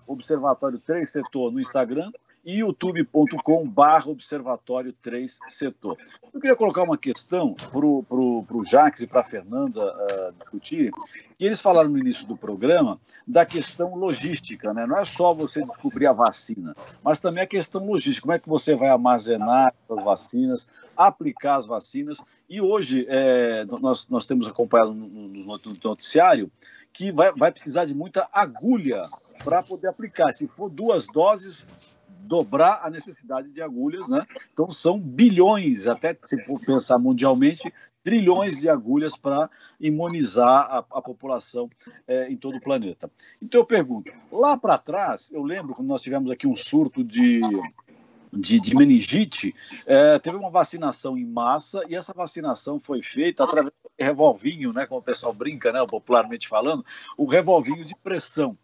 C: @Observatório 3 Setor no Instagram e youtube.com/Observatório 3 Setor. Eu queria colocar uma questão para o Jacques e para a Fernanda discutirem, que eles falaram no início do programa da questão logística, né? Não é só você descobrir a vacina, mas também a questão logística, como é que você vai armazenar as vacinas, aplicar as vacinas, e hoje nós temos acompanhado no noticiário que vai precisar de muita agulha para poder aplicar. Se for 2 doses, dobrar a necessidade de agulhas, né? Então são bilhões, até se for pensar mundialmente, trilhões de agulhas para imunizar a população em todo o planeta. Então eu pergunto, lá para trás, eu lembro quando nós tivemos aqui um surto de de meningite, teve uma vacinação em massa, e essa vacinação foi feita através do revolvinho, né, como o pessoal brinca, né, popularmente falando, o revolvinho de pressão.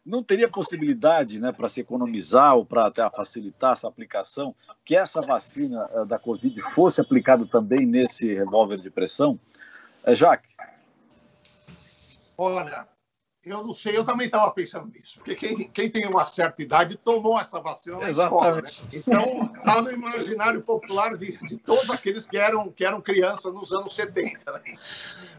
C: Não teria possibilidade, né, para se economizar ou para até facilitar essa aplicação, que essa vacina da Covid fosse aplicada também nesse revólver de pressão? Jaque?
E: Olha, eu não sei, eu também estava pensando nisso, porque quem tem uma certa idade tomou essa vacina na escola, né? Então, está no imaginário popular de todos aqueles que eram crianças nos anos 70. Né?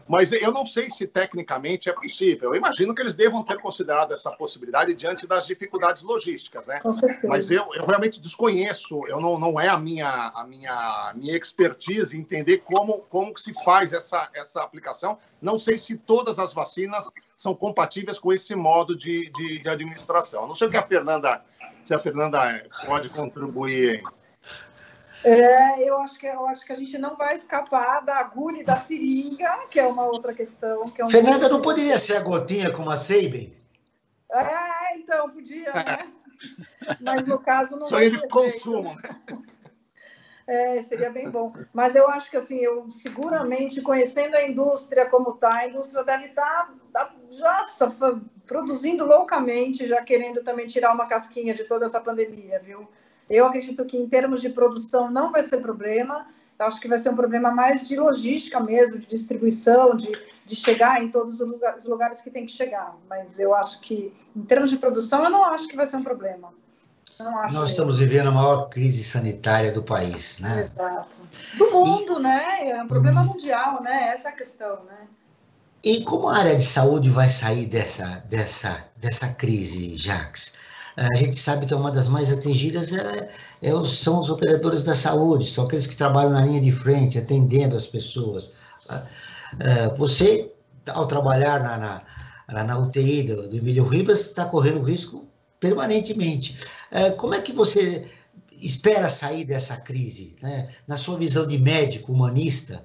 E: Mas eu não sei se tecnicamente é possível. Eu imagino que eles devam ter considerado essa possibilidade diante das dificuldades logísticas, né?
D: Com certeza.
E: Mas eu realmente desconheço, não é a minha expertise entender como que se faz essa aplicação. Não sei se todas as vacinas são compatíveis com esse modo de administração. Não sei o que se a Fernanda pode contribuir.
D: Eu acho que a gente não vai escapar da agulha e da seringa, que é uma outra questão. Que é
B: Fernanda, não poderia ser a gotinha como a Sabin?
D: Então, podia, né? Mas no caso não
E: Sonho de consumo, né?
D: Seria bem bom. Mas eu acho que, assim, eu seguramente, conhecendo a indústria como está, a indústria deve estar já produzindo loucamente, já querendo também tirar uma casquinha de toda essa pandemia, viu? Eu acredito que, em termos de produção, não vai ser problema. Eu acho que vai ser um problema mais de logística mesmo, de distribuição, de chegar em todos os lugares que tem que chegar. Mas eu acho que, em termos de produção, eu não acho que vai ser um problema.
B: Nós estamos vivendo a maior crise sanitária do país, né?
D: Exato. Do mundo, né? É um problema mundial, né? Essa é a questão, né?
B: E como a área de saúde vai sair dessa crise, Jacques? A gente sabe que uma das mais atingidas são os operadores da saúde, são aqueles que trabalham na linha de frente, atendendo as pessoas. Você, ao trabalhar na UTI do Emílio Ribas, está correndo risco permanentemente. Como é que você espera sair dessa crise, né? Na sua visão de médico, humanista?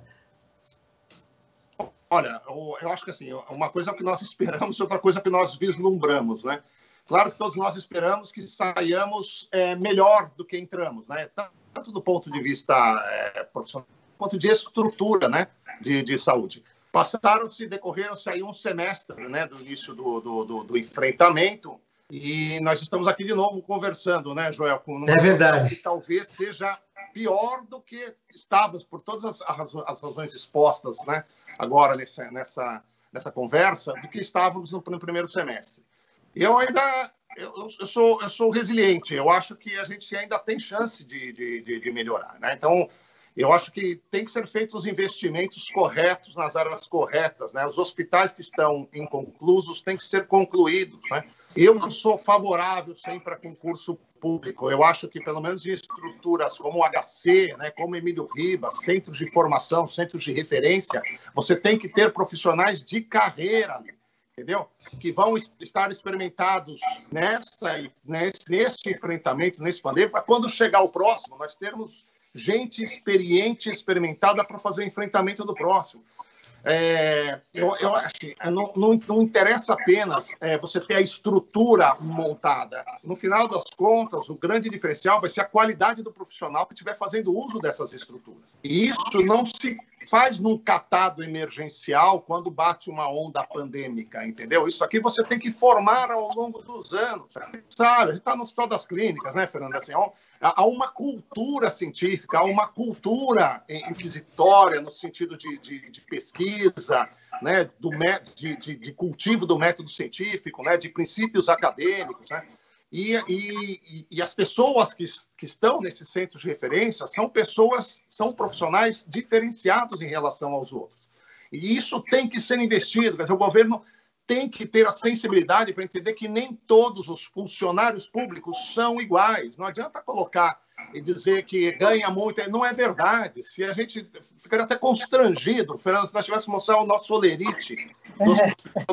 E: Olha, eu acho que assim, uma coisa é o que nós esperamos, outra coisa é o que nós vislumbramos, né? Claro que todos nós esperamos que saiamos melhor do que entramos, né? Tanto do ponto de vista profissional, quanto de estrutura, né? de saúde. Decorreram-se aí um semestre, né? Do início do enfrentamento. E nós estamos aqui de novo conversando, né, Joel?
B: É verdade.
E: Que talvez seja pior do que estávamos, por todas as razões expostas, né, agora nessa conversa, do que estávamos no primeiro semestre. Eu sou resiliente, eu acho que a gente ainda tem chance de melhorar, né? Então, eu acho que tem que ser feitos os investimentos corretos nas áreas corretas, né? Os hospitais que estão inconclusos têm que ser concluídos, né? Eu não sou favorável sempre a concurso público. Eu acho que, pelo menos em estruturas como o HC, né, como Emílio Ribas, centros de formação, centros de referência, você tem que ter profissionais de carreira, entendeu? Que vão estar experimentados nesse enfrentamento, nesse pandemia, para quando chegar o próximo, nós termos gente experiente, experimentada para fazer o enfrentamento do próximo. Eu acho que não interessa apenas você ter a estrutura montada. No final das contas, o grande diferencial vai ser a qualidade do profissional que estiver fazendo uso dessas estruturas. E isso não se faz num catado emergencial quando bate uma onda pandêmica, entendeu? Isso aqui você tem que formar ao longo dos anos. Sabe, a gente está no Hospital das Clínicas, né, Fernanda? Assim, há uma cultura científica, há uma cultura inquisitória no sentido de pesquisa, né, de cultivo do método científico, né, de princípios acadêmicos, né? E as pessoas que estão nesses centros de referência são profissionais diferenciados em relação aos outros. E isso tem que ser investido. Quer dizer, o governo tem que ter a sensibilidade para entender que nem todos os funcionários públicos são iguais. Não adianta colocar e dizer que ganha muito. Não é verdade. Se a gente ficaria até constrangido, Fernando, se nós tivéssemos mostrado o nosso olerite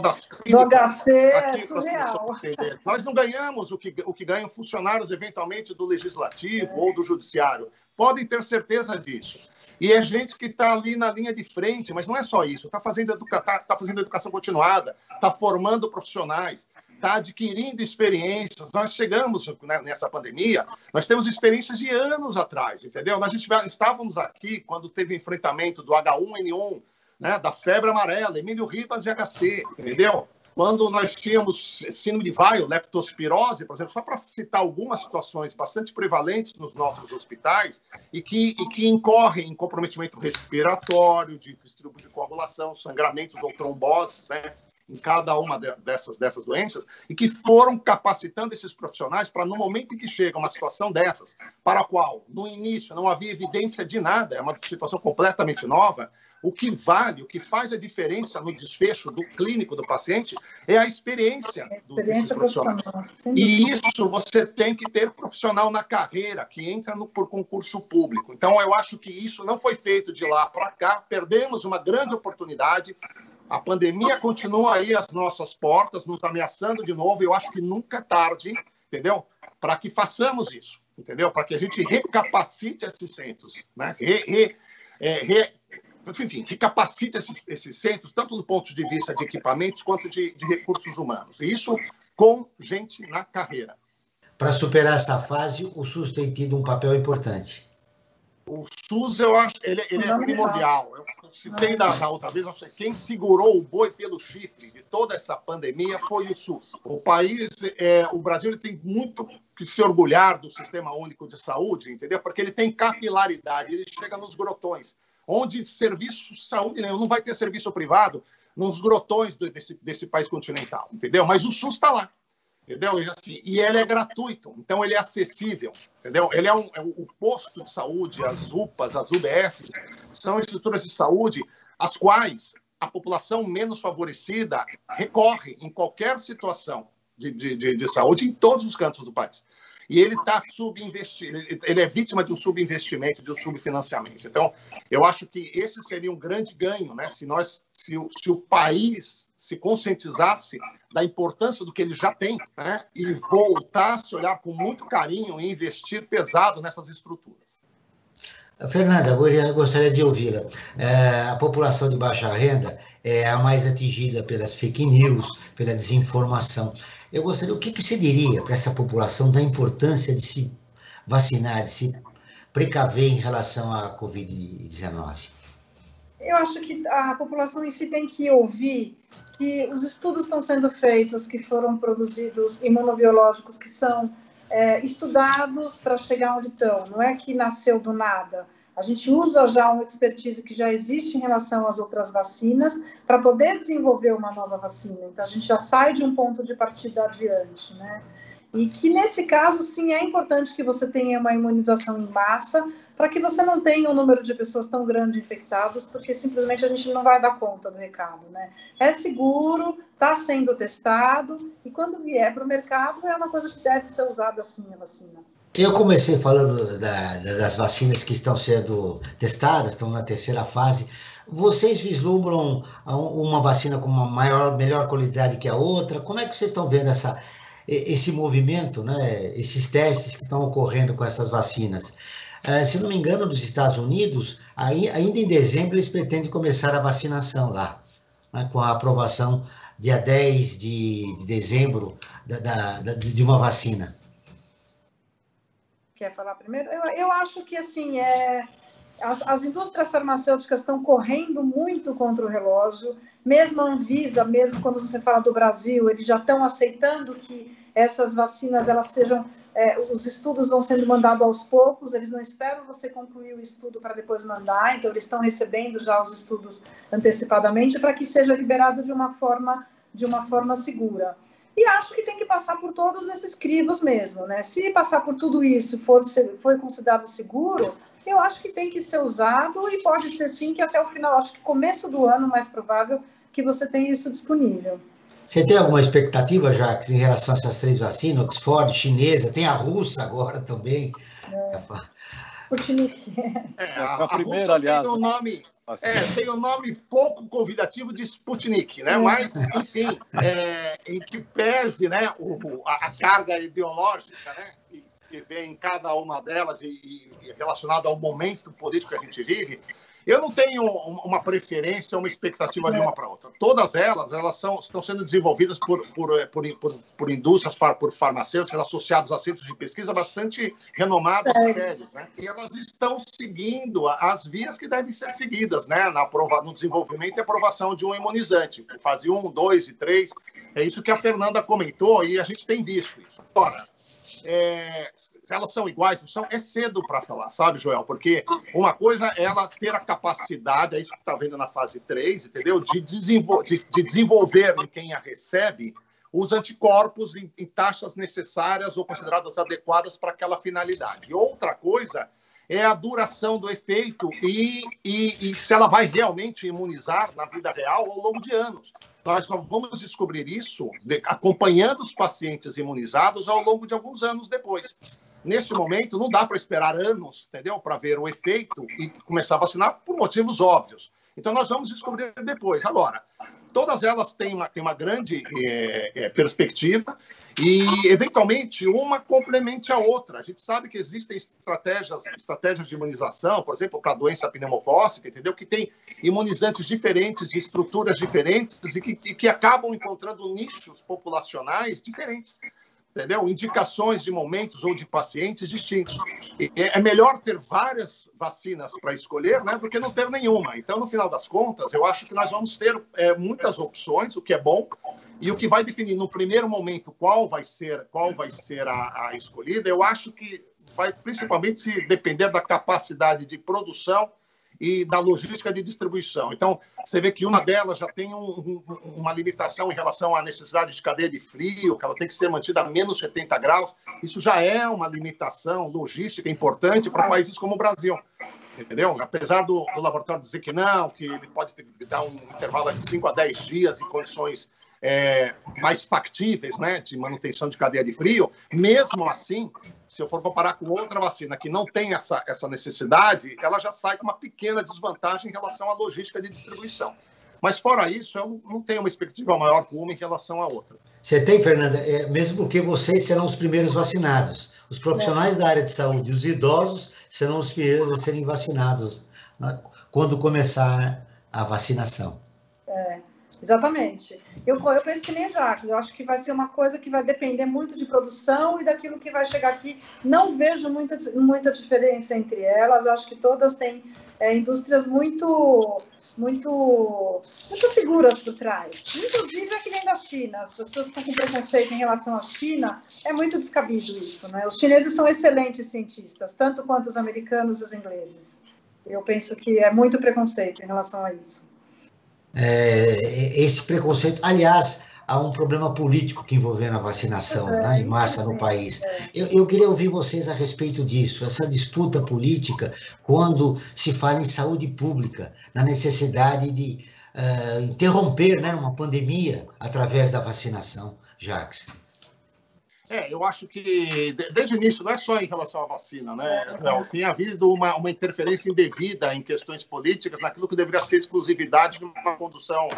E: das clínicas,
D: do HC é surreal.
E: Nós não ganhamos o que ganham funcionários, eventualmente, do Legislativo ou do Judiciário. Podem ter certeza disso. E é gente que está ali na linha de frente, mas não é só isso. Está fazendo educação continuada, está formando profissionais. está adquirindo experiências. Nós chegamos, né, nessa pandemia, nós temos experiências de anos atrás, entendeu? Nós estávamos aqui quando teve o enfrentamento do H1N1, né, da febre amarela, Emílio Ribas e HC, entendeu? Quando nós tínhamos síndrome de Weil, leptospirose, por exemplo, só para citar algumas situações bastante prevalentes nos nossos hospitais e que incorrem em comprometimento respiratório, de distúrbio de coagulação, sangramentos ou tromboses, né, em cada uma dessas doenças, e que foram capacitando esses profissionais para, no momento em que chega uma situação dessas, para a qual, no início, não havia evidência de nada, é uma situação completamente nova, o que vale, o que faz a diferença no desfecho do clínico do paciente é a experiência desses profissionais. E isso você tem que ter profissional na carreira, que entra por concurso público. Então, eu acho que isso não foi feito de lá para cá, perdemos uma grande oportunidade. A pandemia continua aí às nossas portas, nos ameaçando de novo. Eu acho que nunca é tarde, entendeu? Para que façamos isso, entendeu? Para que a gente recapacite esses centros, né? Enfim, recapacite esses centros, tanto do ponto de vista de equipamentos quanto de recursos humanos. E isso com gente na carreira.
B: Para superar essa fase, o SUS tem tido um papel importante.
E: O SUS, eu acho, ele é primordial. Eu citei da outra vez, quem segurou o boi pelo chifre de toda essa pandemia foi o SUS. O Brasil, ele tem muito que se orgulhar do Sistema Único de Saúde, entendeu? Porque ele tem capilaridade, ele chega nos grotões, onde serviço de saúde nenhum, não vai ter serviço privado nos grotões desse país continental, entendeu? Mas o SUS está lá. Entendeu? E ele é gratuito, então ele é acessível, entendeu? Ele é o posto de saúde, as UPAs, as UBS, são estruturas de saúde às quais a população menos favorecida recorre em qualquer situação de saúde em todos os cantos do país. E ele está subinvestido, ele é vítima de um subinvestimento, de um subfinanciamento. Então, eu acho que esse seria um grande ganho, né? Se o país se conscientizasse da importância do que ele já tem, né, e voltasse a olhar com muito carinho e investir pesado nessas estruturas.
B: Fernanda, eu gostaria de ouvi-la. A população de baixa renda é a mais atingida pelas fake news, pela desinformação. Eu gostaria, o que você diria para essa população da importância de se vacinar, de se precaver em relação à Covid-19?
D: Eu acho que a população em si tem que ouvir que os estudos estão sendo feitos, que foram produzidos imunobiológicos, que são estudados para chegar onde estão. Não é que nasceu do nada. A gente usa já uma expertise que já existe em relação às outras vacinas para poder desenvolver uma nova vacina. Então, a gente já sai de um ponto de partida adiante, né? E que, nesse caso, sim, é importante que você tenha uma imunização em massa para que você não tenha um número de pessoas tão grande infectadas, porque simplesmente a gente não vai dar conta do recado, né? É seguro, está sendo testado, e quando vier para o mercado é uma coisa que deve ser usada assim, a vacina.
B: Eu comecei falando das vacinas que estão sendo testadas, estão na terceira fase. Vocês vislumbram uma vacina com uma melhor qualidade que a outra? Como é que vocês estão vendo esse movimento, né? Esses testes que estão ocorrendo com essas vacinas? Se não me engano, nos Estados Unidos, ainda em dezembro, eles pretendem começar a vacinação lá, né, com a aprovação dia 10 de dezembro de uma vacina.
D: Quer falar primeiro? Eu acho que, assim, as indústrias farmacêuticas estão correndo muito contra o relógio, mesmo a Anvisa, mesmo quando você fala do Brasil, eles já estão aceitando que essas vacinas, elas sejam... os estudos vão sendo mandados aos poucos, eles não esperam você concluir o estudo para depois mandar, então eles estão recebendo já os estudos antecipadamente para que seja liberado de uma forma segura. E acho que tem que passar por todos esses crivos mesmo, né? Se passar por tudo isso foi considerado seguro, eu acho que tem que ser usado e pode ser sim que até o final, acho que começo do ano, mais provável, que você tenha isso disponível.
B: Você tem alguma expectativa, Jacques, em relação a essas 3 vacinas? Oxford, chinesa, tem a russa agora também.
D: Sputnik.
E: A primeira, aliás, tem um nome pouco convidativo de Sputnik, né? Mas, enfim, em que pese, né, a carga ideológica, né, que vem em cada uma delas e relacionada ao momento político que a gente vive, Eu não tenho uma preferência, uma expectativa de uma para outra. Todas elas estão sendo desenvolvidas por indústrias, por farmacêuticas associadas a centros de pesquisa bastante renomados e sérios, né? E elas estão seguindo as vias que devem ser seguidas, né? No desenvolvimento e aprovação de um imunizante. Fase 1, 2 e 3. É isso que a Fernanda comentou e a gente tem visto isso. Agora, elas são iguais, é cedo para falar, sabe, Joel? Porque uma coisa é ela ter a capacidade, é isso que está vendo na fase 3, entendeu? De desenvolver em quem a recebe os anticorpos em taxas necessárias ou consideradas adequadas para aquela finalidade. E outra coisa é a duração do efeito e se ela vai realmente imunizar na vida real ao longo de anos. Nós só vamos descobrir isso acompanhando os pacientes imunizados ao longo de alguns anos depois. Nesse momento, não dá para esperar anos, entendeu? Para ver o efeito e começar a vacinar por motivos óbvios. Então, nós vamos descobrir depois. Agora, todas elas têm uma grande perspectiva e, eventualmente, uma complemente a outra. A gente sabe que existem estratégias de imunização, por exemplo, para a doença pneumocócica, entendeu? Que tem imunizantes diferentes, estruturas diferentes e que acabam encontrando nichos populacionais diferentes. Entendeu? Indicações de momentos ou de pacientes distintos. E é melhor ter várias vacinas para escolher, né, do que não ter nenhuma. Então, no final das contas, eu acho que nós vamos ter muitas opções, o que é bom, e o que vai definir no primeiro momento qual vai ser a escolhida, eu acho que vai principalmente depender da capacidade de produção e da logística de distribuição. Então, você vê que uma delas já tem uma limitação em relação à necessidade de cadeia de frio, que ela tem que ser mantida a menos 70 graus. Isso já é uma limitação logística importante para países como o Brasil. Entendeu? Apesar do laboratório dizer que não, que ele pode dar um intervalo de 5 a 10 dias em condições mais factíveis, né, de manutenção de cadeia de frio, mesmo assim, se eu for comparar com outra vacina que não tem essa necessidade, ela já sai com uma pequena desvantagem em relação à logística de distribuição. Mas, fora isso, eu não tenho uma expectativa maior com uma em relação à outra.
B: Você tem, Fernanda, mesmo porque vocês serão os primeiros vacinados. Os profissionais da área de saúde, os idosos, serão os primeiros a serem vacinados, né, quando começar a vacinação.
D: Exatamente. Eu penso que nem Jacques, eu acho que vai ser uma coisa que vai depender muito de produção e daquilo que vai chegar aqui. Não vejo muita diferença entre elas, eu acho que todas têm indústrias muito seguras por trás. Inclusive, é que nem da China. As pessoas ficam com preconceito em relação à China. É muito descabido isso, né? Os chineses são excelentes cientistas, tanto quanto os americanos e os ingleses. Eu penso que é muito preconceito em relação a isso.
B: Esse preconceito, aliás, há um problema político que envolvendo a vacinação, né, em massa no país. Eu queria ouvir vocês a respeito disso, essa disputa política quando se fala em saúde pública, na necessidade de interromper, né, uma pandemia através da vacinação, Jacques.
E: Eu acho que, desde o início, não é só em relação à vacina, né? Não, tem havido uma interferência indevida em questões políticas naquilo que deveria ser exclusividade de uma condução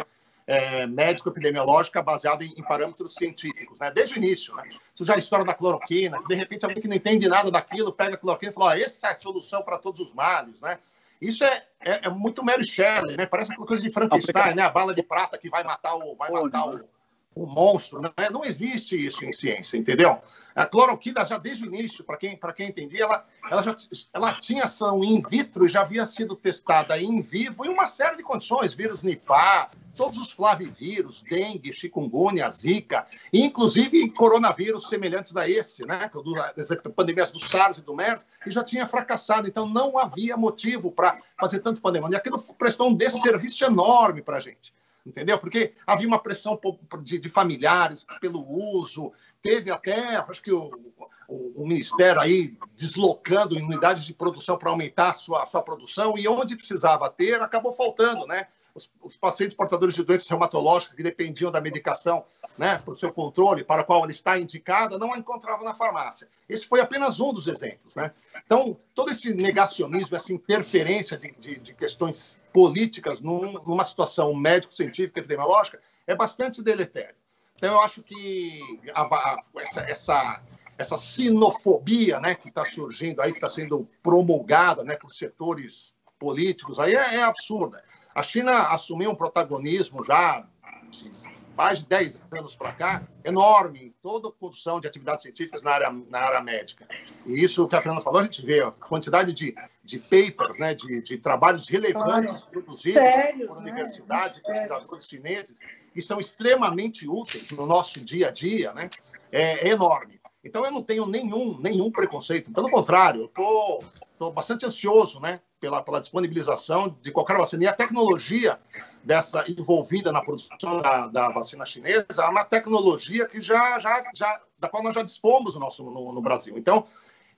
E: médico-epidemiológica baseada em parâmetros científicos, né? Desde o início, né? Isso já é a história da cloroquina, que de repente alguém que não entende nada daquilo pega a cloroquina e fala, essa é a solução para todos os males, né? Isso é muito Mary Shelley, né? Parece aquela coisa de Frankenstein, né? A bala de prata que vai matar o monstro, né? Não existe isso em ciência, entendeu? A cloroquina, já desde o início, para quem entendia, ela tinha ação in vitro e já havia sido testada in vivo em uma série de condições, vírus Nipah, todos os flavivírus, dengue, chikungunya, zika, e inclusive coronavírus semelhantes a esse, né? As pandemias do SARS e do MERS, e já tinha fracassado, então não havia motivo para fazer tanto pandemia. E aquilo prestou um desserviço enorme para a gente. Entendeu? Porque havia uma pressão de familiares pelo uso, teve até, acho que o Ministério aí deslocando unidades de produção para aumentar a sua produção, e onde precisava ter, acabou faltando, né? Os pacientes portadores de doenças reumatológicas que dependiam da medicação, né, para o seu controle, para a qual ela está indicada, não a encontravam na farmácia. Esse foi apenas um dos exemplos, né? Então, todo esse negacionismo, essa interferência de questões políticas numa situação médico-científica, epidemiológica, é bastante deletério. Então, eu acho que essa sinofobia, né, que está surgindo aí, que está sendo promulgada, né, por setores políticos, aí é absurda. A China assumiu um protagonismo já de mais de 10 anos para cá, enorme em toda a produção de atividades científicas na área médica. E isso que a Fernanda falou, a gente vê a quantidade de papers, né, de trabalhos relevantes produzidos por universidades, pesquisadores chineses, que são extremamente úteis no nosso dia a dia, né, é enorme. Então, eu não tenho nenhum preconceito. Pelo contrário, eu estou bastante ansioso, né, pela disponibilização de qualquer vacina. E a tecnologia dessa envolvida na produção da vacina chinesa é uma tecnologia que da qual nós já dispomos no Brasil. Então,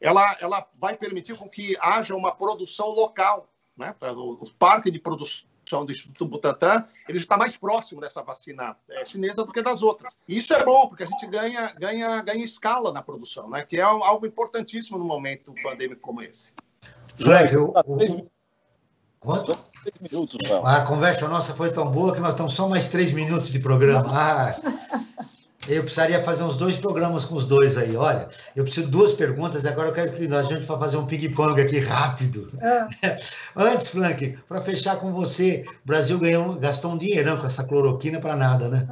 E: ela vai permitir com que haja uma produção local, né? O parque de produção do Instituto Butantan, ele está mais próximo dessa vacina chinesa do que das outras. E isso é bom, porque a gente ganha escala na produção, né? Que é algo importantíssimo no momento pandêmico como esse.
B: Quanto? 3 minutos, a conversa nossa foi tão boa que nós estamos só mais 3 minutos de programa. Eu precisaria fazer uns 2 programas com os dois aí. Olha, eu preciso de 2 perguntas, agora eu quero que a gente vá fazer um ping-pong aqui rápido. Antes, Frank, para fechar com você, o Brasil gastou um dinheirão com essa cloroquina para nada, né?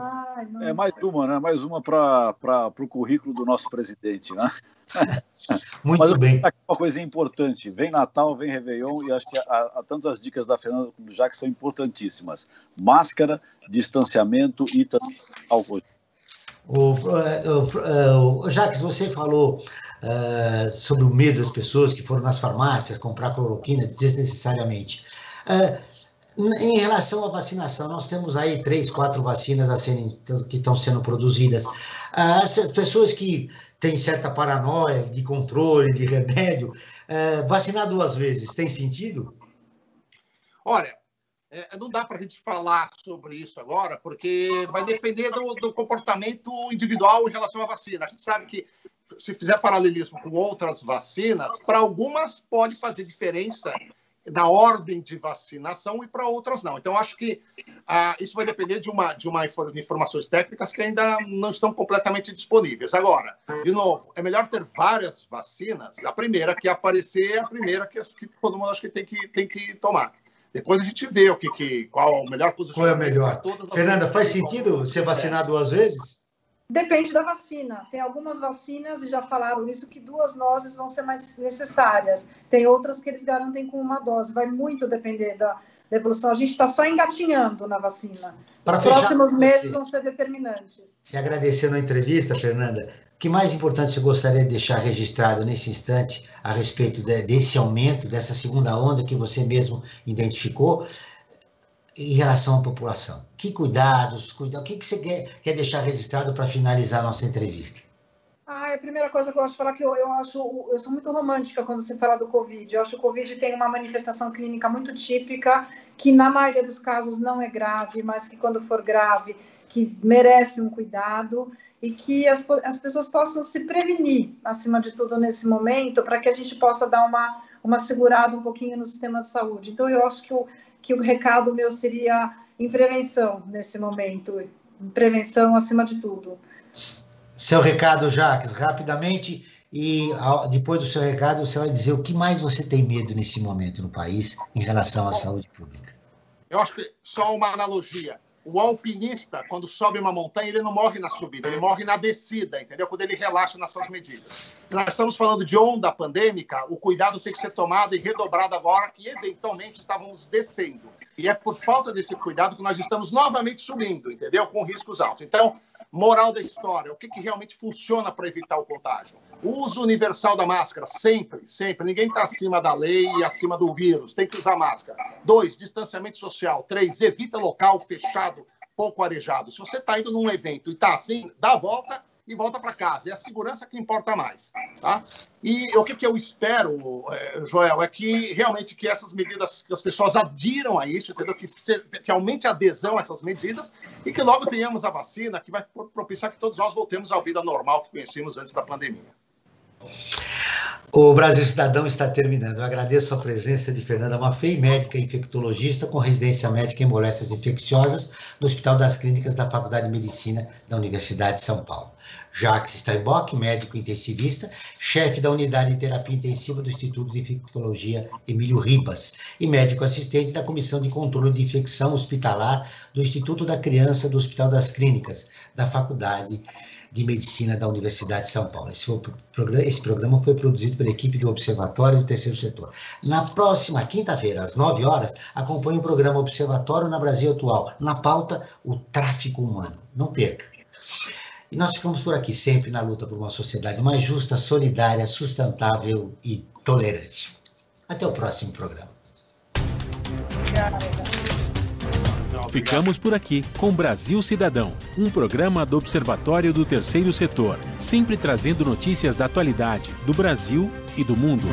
C: É mais uma, né? Mais uma para o currículo do nosso presidente, né?
B: Muito bem.
C: Uma coisa importante, vem Natal, vem Réveillon, e acho que tanto as dicas da Fernanda como do Jacques são importantíssimas. Máscara, distanciamento e álcool.
B: Jacques, você falou sobre o medo das pessoas que foram nas farmácias comprar cloroquina desnecessariamente. Em relação à vacinação, nós temos aí 3, 4 vacinas que estão sendo produzidas. As pessoas que têm certa paranoia de controle, de remédio, vacinar 2 vezes, tem sentido?
E: Olha, não dá para a gente falar sobre isso agora, porque vai depender do comportamento individual em relação à vacina. A gente sabe que, se fizer paralelismo com outras vacinas, para algumas pode fazer diferença na ordem de vacinação e para outras não. Então, acho que isso vai depender de informações técnicas que ainda não estão completamente disponíveis. Agora, de novo, é melhor ter várias vacinas. A primeira que aparecer é a primeira que todo mundo acha que tem que tomar. Depois a gente vê qual é o melhor posicionamento.
B: Qual é o melhor? Fernanda, faz sentido ser vacinado 2 vezes?
D: Depende da vacina. Tem algumas vacinas, e já falaram isso, que 2 doses vão ser mais necessárias. Tem outras que eles garantem com 1 dose. Vai muito depender da evolução. A gente está só engatinhando na vacina. Os próximos meses vão ser determinantes.
B: Te agradecendo a entrevista, Fernanda. O que mais importante você gostaria de deixar registrado nesse instante a respeito desse aumento, dessa segunda onda que você mesmo identificou, em relação à população? Que cuidados, o que você quer deixar registrado para finalizar a nossa entrevista?
D: A primeira coisa que eu gosto de falar é que eu sou muito romântica quando se fala do Covid. Eu acho que o Covid tem uma manifestação clínica muito típica, que na maioria dos casos não é grave, mas que quando for grave, que merece um cuidado, e que as pessoas possam se prevenir, acima de tudo, nesse momento, para que a gente possa dar uma segurada um pouquinho no sistema de saúde. Então, eu acho que o recado meu seria em prevenção nesse momento, em prevenção acima de tudo.
B: Seu recado, Jacques, rapidamente, e depois do seu recado você vai dizer o que mais você tem medo nesse momento no país em relação à saúde pública.
E: Eu acho que só uma analogia. O alpinista, quando sobe uma montanha, ele não morre na subida, ele morre na descida, entendeu? Quando ele relaxa nas suas medidas. Nós estamos falando de onda pandêmica, o cuidado tem que ser tomado e redobrado agora, que eventualmente estávamos descendo. E é por falta desse cuidado que nós estamos novamente subindo, entendeu? Com riscos altos. Então, moral da história, o que realmente funciona para evitar o contágio? O uso universal da máscara, sempre, sempre. Ninguém está acima da lei e acima do vírus, tem que usar máscara. 2, distanciamento social. 3, evita local fechado, pouco arejado. Se você está indo num evento e está assim, dá a volta e volta para casa. É a segurança que importa mais, tá? E o que eu espero, Joel, é que realmente que essas medidas, que as pessoas adiram a isso, entendeu? Que aumente a adesão a essas medidas e que logo tenhamos a vacina que vai propiciar que todos nós voltemos à vida normal que conhecíamos antes da pandemia.
B: O Brasil Cidadão está terminando. Eu agradeço a presença de Fernanda Maffei, médica infectologista com residência médica em moléstias infecciosas no Hospital das Clínicas da Faculdade de Medicina da Universidade de São Paulo. Jacques Steinbock, médico intensivista, chefe da unidade de terapia intensiva do Instituto de Infectologia Emílio Ribas e médico assistente da Comissão de Controle de Infecção Hospitalar do Instituto da Criança do Hospital das Clínicas, da Faculdade de Medicina da Universidade de São Paulo. Esse programa foi produzido pela equipe do Observatório do Terceiro Setor. Na próxima quinta-feira, às 9 horas, acompanhe o programa Observatório na Brasil Atual. Na pauta, o tráfico humano. Não perca. E nós ficamos por aqui, sempre na luta por uma sociedade mais justa, solidária, sustentável e tolerante. Até o próximo programa.
A: Ficamos por aqui com Brasil Cidadão, um programa do Observatório do Terceiro Setor, sempre trazendo notícias da atualidade, do Brasil e do mundo.